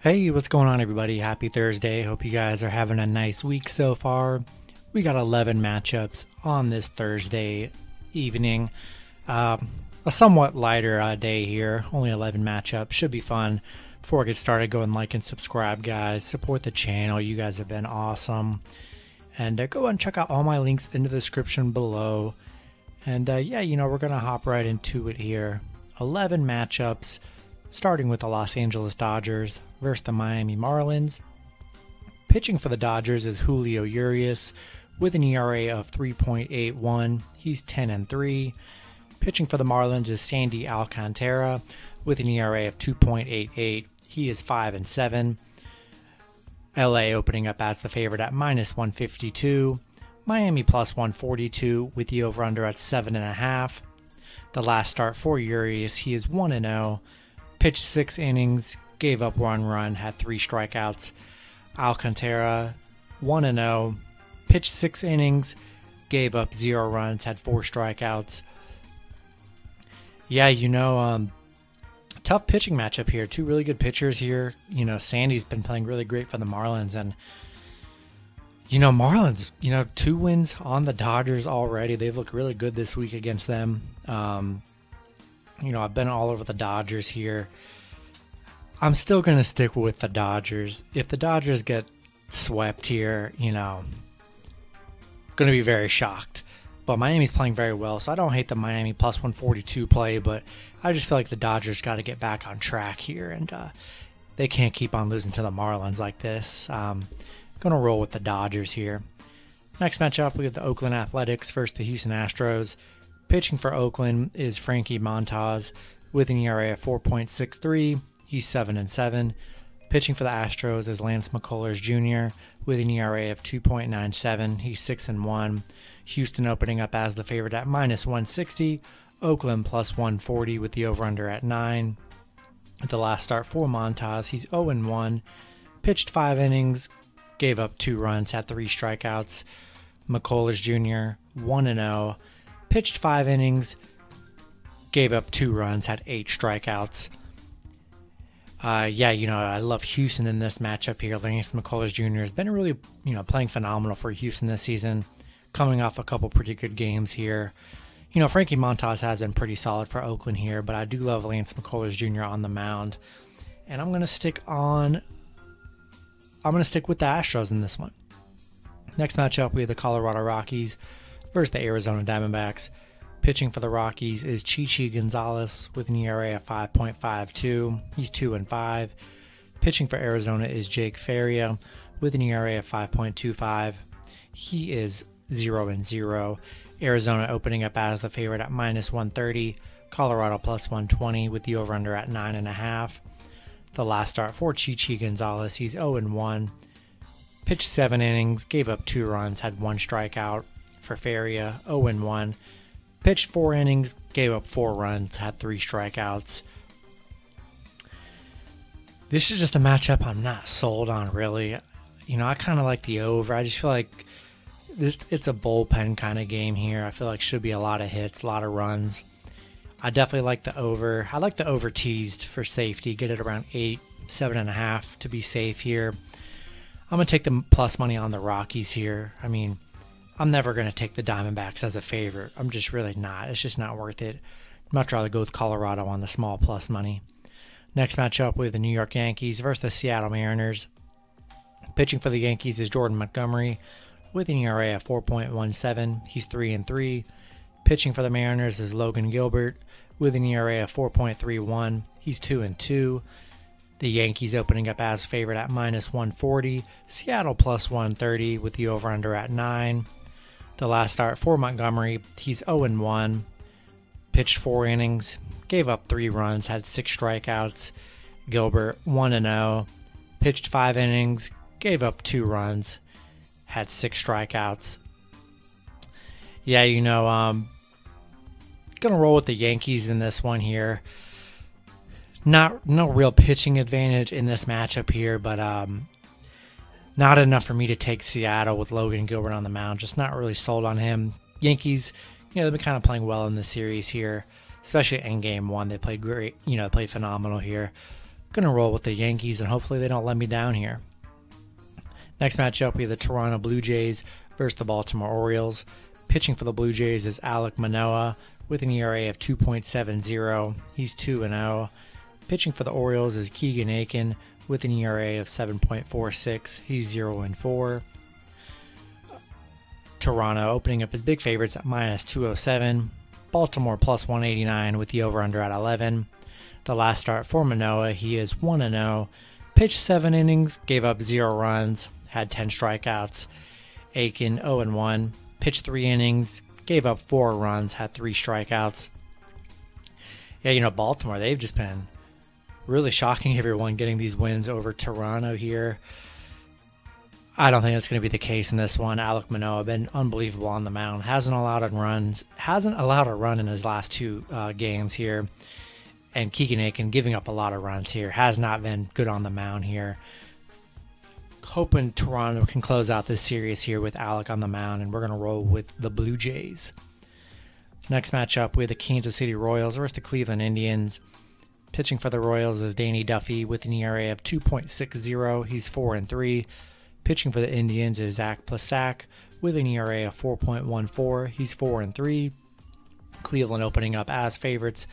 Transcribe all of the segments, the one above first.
Hey, what's going on, everybody? Happy Thursday. Hope you guys are having a nice week so far. We got 11 matchups on this Thursday evening. A somewhat lighter day here. Only 11 matchups. Should be fun. Before I get started, go and like and subscribe, guys. Support the channel. You guys have been awesome. And go and check out all my links in the description below. And yeah, we're going to hop right into it here. 11 matchups. Starting with the Los Angeles Dodgers versus the Miami Marlins. Pitching for the Dodgers is Julio Urias with an ERA of 3.81. He's 10-3. Pitching for the Marlins is Sandy Alcantara with an ERA of 2.88. He is 5-7. LA opening up as the favorite at -152. Miami +142 with the over-under at 7.5. The last start for Urias, he is 1-0. Pitched 6 innings, gave up 1 run, had 3 strikeouts. Alcantara, 1-0. Pitched 6 innings, gave up 0 runs, had 4 strikeouts. Yeah, tough pitching matchup here. 2 really good pitchers here. Sandy's been playing really great for the Marlins. And, Marlins, 2 wins on the Dodgers already. They've looked really good this week against them. I've been all over the Dodgers here. I'm still going to stick with the Dodgers. If the Dodgers get swept here, going to be very shocked. But Miami's playing very well, so I don't hate the Miami +142 play, but I just feel like the Dodgers got to get back on track here, and they can't keep on losing to the Marlins like this. Going to roll with the Dodgers here. Next matchup, we have the Oakland Athletics versus the Houston Astros. Pitching for Oakland is Frankie Montas with an ERA of 4.63. He's 7-7. Pitching for the Astros is Lance McCullers Jr. with an ERA of 2.97. He's 6-1. Houston opening up as the favorite at -160. Oakland +140 with the over-under at 9. At the last start for Montas, he's 0-1. Pitched 5 innings, gave up 2 runs, had 3 strikeouts. McCullers Jr. 1-0. Pitched 5 innings, gave up 2 runs, had 8 strikeouts. I love Houston in this matchup here. Lance McCullers Jr. has been really, playing phenomenal for Houston this season, coming off a couple pretty good games here. Frankie Montas has been pretty solid for Oakland here, but I do love Lance McCullers Jr. on the mound. And I'm going to stick with the Astros in this one. Next matchup, we have the Colorado Rockies versus the Arizona Diamondbacks. Pitching for the Rockies is Chichi Gonzalez with an ERA of 5.52. He's 2-5. Pitching for Arizona is Jake Faria with an ERA of 5.25. He is 0-0. Arizona opening up as the favorite at -130. Colorado +120 with the over-under at 9.5. The last start for Chichi Gonzalez, he's 0-1. Pitched 7 innings, gave up 2 runs, had 1 strikeout. For Faria, 0-1. Pitched 4 innings, gave up 4 runs, had 3 strikeouts. This is just a matchup I'm not sold on, really. I kind of like the over. I just feel like it's a bullpen kind of game here. I feel like should be a lot of hits, a lot of runs. I definitely like the over. I like the over teased for safety. Get it around 8, 7.5 to be safe here. I'm going to take the plus money on the Rockies here. I'm never going to take the Diamondbacks as a favorite. I'm just really not. It's just not worth it. I'd much rather go with Colorado on the small plus money. Next matchup, we have the New York Yankees versus the Seattle Mariners. Pitching for the Yankees is Jordan Montgomery with an ERA of 4.17. He's 3-3. Pitching for the Mariners is Logan Gilbert with an ERA of 4.31. He's 2-2. The Yankees opening up as favorite at -140. Seattle +130 with the over-under at 9. The last start for Montgomery, he's 0-1. Pitched 4 innings, gave up 3 runs, had 6 strikeouts. Gilbert 1-0. Pitched 5 innings, gave up 2 runs, had 6 strikeouts. Yeah, gonna roll with the Yankees in this one here. No real pitching advantage in this matchup here, but not enough for me to take Seattle with Logan Gilbert on the mound. Just not really sold on him. Yankees, they've been kind of playing well in the series here, especially in game 1. They played great, they played phenomenal here. Gonna roll with the Yankees, and hopefully they don't let me down here. Next matchup, we have the Toronto Blue Jays versus the Baltimore Orioles. Pitching for the Blue Jays is Alek Manoah with an ERA of 2.70. He's 2-0. Pitching for the Orioles is Keegan Aiken with an ERA of 7.46. He's 0-4. Toronto opening up as big favorites at minus 207. Baltimore plus 189 with the over-under at 11. The last start for Manoah, he is 1-0. Pitched 7 innings, gave up 0 runs, had 10 strikeouts. Aiken 0-1. Pitched 3 innings, gave up 4 runs, had 3 strikeouts. Yeah, Baltimore, they've just been really shocking everyone getting these wins over Toronto here. I don't think that's going to be the case in this one. Alek Manoah been unbelievable on the mound. Hasn't allowed a run in his last 2 games here. And Keegan Aiken giving up a lot of runs here. Has not been good on the mound here. Hoping Toronto can close out this series here with Alek on the mound, and we're going to roll with the Blue Jays. Next matchup, we have the Kansas City Royals versus the Cleveland Indians. Pitching for the Royals is Danny Duffy with an ERA of 2.60. He's 4-3. Pitching for the Indians is Zach Plesac with an ERA of 4.14. He's 4-3. Cleveland opening up as favorites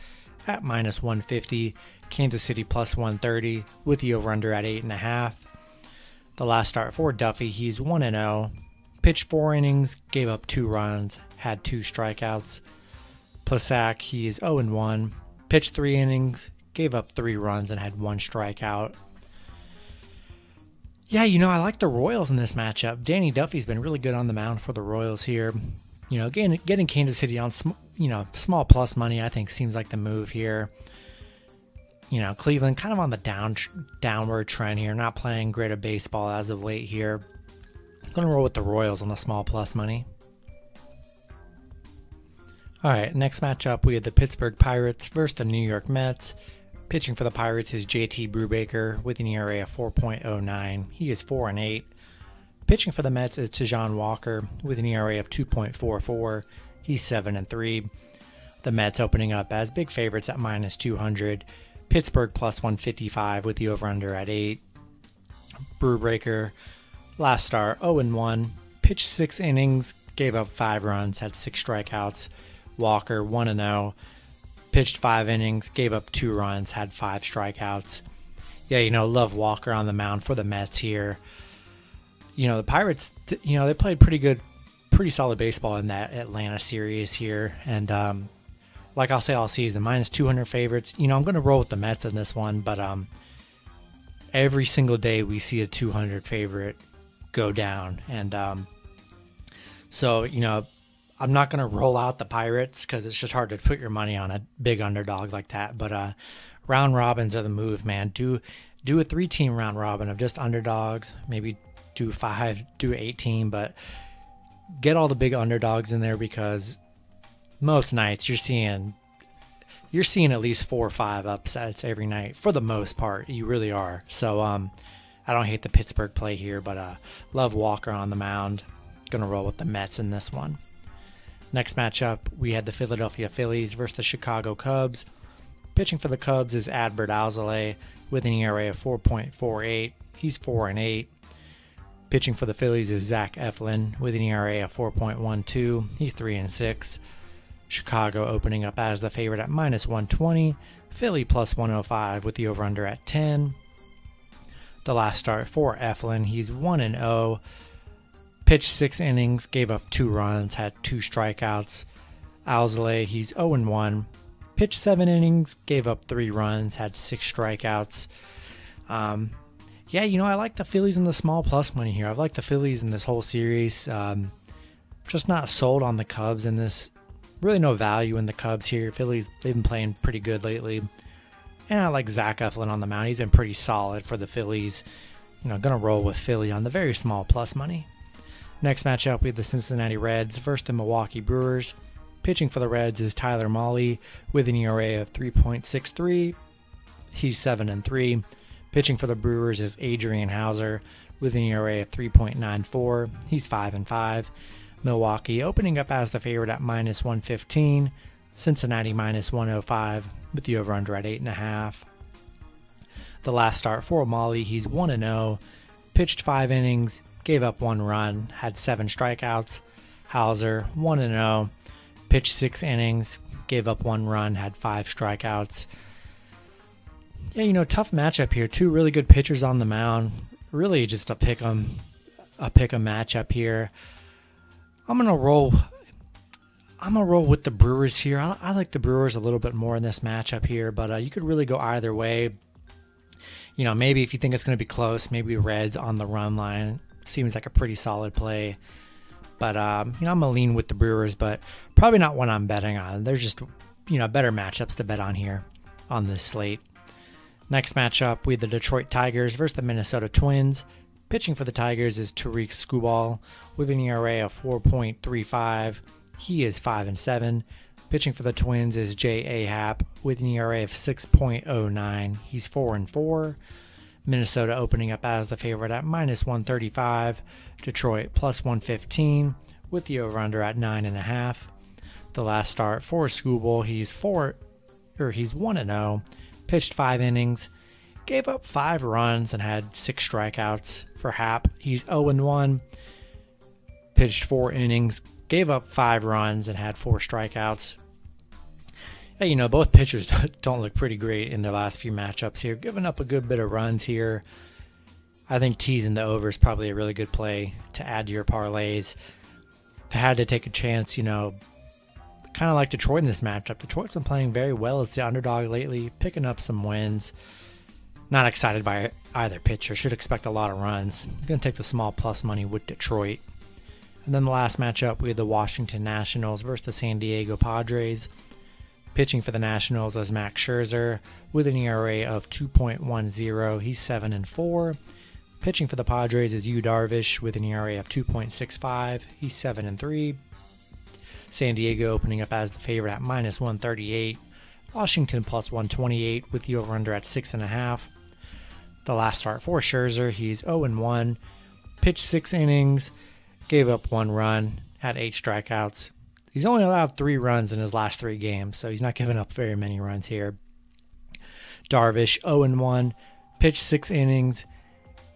at minus 150. Kansas City plus 130 with the over-under at 8.5. The last start for Duffy, he's 1-0. Pitched 4 innings, gave up 2 runs, had 2 strikeouts. Plesac, he is 0-1. Pitched 3 innings, gave up 3 runs, and had 1 strikeout. Yeah, I like the Royals in this matchup. Danny Duffy's been really good on the mound for the Royals here. Getting Kansas City on small plus money, I think seems like the move here. Cleveland kind of on the downward trend here, not playing great of baseball as of late here. I'm going to roll with the Royals on the small plus money. All right, next matchup, we have the Pittsburgh Pirates versus the New York Mets. Pitching for the Pirates is JT Brubaker with an ERA of 4.09. He is 4-8. Pitching for the Mets is Tejan Walker with an ERA of 2.44. He's 7-3. The Mets opening up as big favorites at minus 200. Pittsburgh plus 155 with the over-under at 8. Brubaker, last start, 0-1. Pitched 6 innings, gave up 5 runs, had 6 strikeouts. Walker, 1-0. Pitched 5 innings, gave up 2 runs, had 5 strikeouts. Yeah, love Walker on the mound for the Mets here. The Pirates, they played pretty solid baseball in that Atlanta series here. And like I'll say all season, minus 200 favorites. I'm going to roll with the Mets in this one, but every single day we see a 200 favorite go down. And so, I'm not going to roll out the Pirates because it's just hard to put your money on a big underdog like that. But round robins are the move, man. Do a 3-team round robin of just underdogs. Maybe do 5, do 18, but get all the big underdogs in there because most nights you're seeing at least 4 or 5 upsets every night for the most part. You really are. So I don't hate the Pittsburgh play here, but love Walker on the mound. Gonna roll with the Mets in this one. Next matchup, we had the Philadelphia Phillies versus the Chicago Cubs. Pitching for the Cubs is Adbert Alzolay with an ERA of 4.48. He's 4-8. Pitching for the Phillies is Zach Eflin with an ERA of 4.12. He's 3-6. Chicago opening up as the favorite at minus 120. Philly plus 105 with the over-under at 10. The last start for Eflin, he's 1-0. Pitched 6 innings, gave up 2 runs, had 2 strikeouts. Alzolay, he's 0-1. Pitched 7 innings, gave up 3 runs, had 6 strikeouts. I like the Phillies in the small plus money here. I've liked the Phillies in this whole series. Just not sold on the Cubs in this. Really no value in the Cubs here. Phillies, they've been playing pretty good lately. And I like Zach Eflin on the mound. He's been pretty solid for the Phillies. Gonna roll with Philly on the very small plus money. Next matchup, we have the Cincinnati Reds versus the Milwaukee Brewers. Pitching for the Reds is Tyler Mahle with an ERA of 3.63. He's 7-3. Pitching for the Brewers is Adrian Hauser with an ERA of 3.94. He's 5-5. Milwaukee opening up as the favorite at minus 115. Cincinnati minus 105 with the over-under at 8.5. The last start for Molly, he's 1-0, pitched 5 innings, gave up 1 run, had 7 strikeouts. Hauser, 1-0, pitched 6 innings, gave up 1 run, had 5 strikeouts. Yeah, tough matchup here. 2 really good pitchers on the mound. Really just a pick 'em matchup here. I'm gonna roll with the Brewers here. I like the Brewers a little bit more in this matchup here, but you could really go either way. Maybe if you think it's going to be close, maybe Reds on the run line seems like a pretty solid play. But I'm going to lean with the Brewers, but probably not one I'm betting on. There's just, better matchups to bet on here on this slate. Next matchup, we have the Detroit Tigers versus the Minnesota Twins. Pitching for the Tigers is Tariq Skubal with an ERA of 4.35. He is 5-7. Pitching for the Twins is J.A. Happ with an ERA of 6.09. He's 4-4. Minnesota opening up as the favorite at -135. Detroit +115 with the over-under at 9.5. The last start for Skubal, he's 1-0. Pitched 5 innings, gave up 5 runs, and had 6 strikeouts. For Happ, he's 0-1. Pitched 4 innings, gave up 5 runs, and had 4 strikeouts. Hey, both pitchers don't look pretty great in their last few matchups here, giving up a good bit of runs here. I think teasing the over is probably a really good play to add to your parlays. If I had to take a chance, kind of like Detroit in this matchup. Detroit's been playing very well as the underdog lately, picking up some wins. Not excited by either pitcher. Should expect a lot of runs. I'm going to take the small plus money with Detroit. And then the last matchup, we have the Washington Nationals versus the San Diego Padres. Pitching for the Nationals is Max Scherzer with an ERA of 2.10. He's 7-4. Pitching for the Padres is Yu Darvish with an ERA of 2.65. He's 7-3. San Diego opening up as the favorite at -138. Washington +128 with the over-under at 6.5. The last start for Scherzer, he's 0-1. Pitched 6 innings, gave up 1 run, had 8 strikeouts. He's only allowed 3 runs in his last 3 games, so he's not giving up very many runs here. Darvish, 0-1, pitched 6 innings,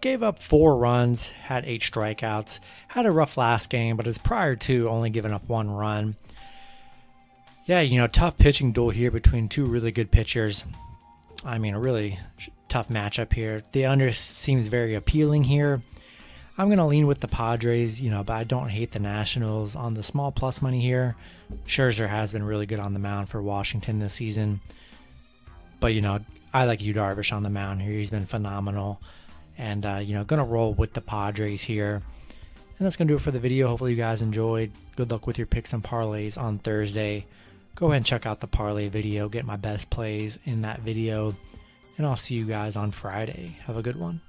gave up 4 runs, had 8 strikeouts, had a rough last game, but his prior 2 only giving up 1 run. Yeah, tough pitching duel here between 2 really good pitchers. I mean, a really tough matchup here. The under seems very appealing here. I'm going to lean with the Padres, but I don't hate the Nationals on the small plus money here. Scherzer has been really good on the mound for Washington this season. But, I like Yu Darvish on the mound here. He's been phenomenal. And, going to roll with the Padres here. And that's going to do it for the video. Hopefully you guys enjoyed. Good luck with your picks and parlays on Thursday. Go ahead and check out the parlay video. Get my best plays in that video. And I'll see you guys on Friday. Have a good one.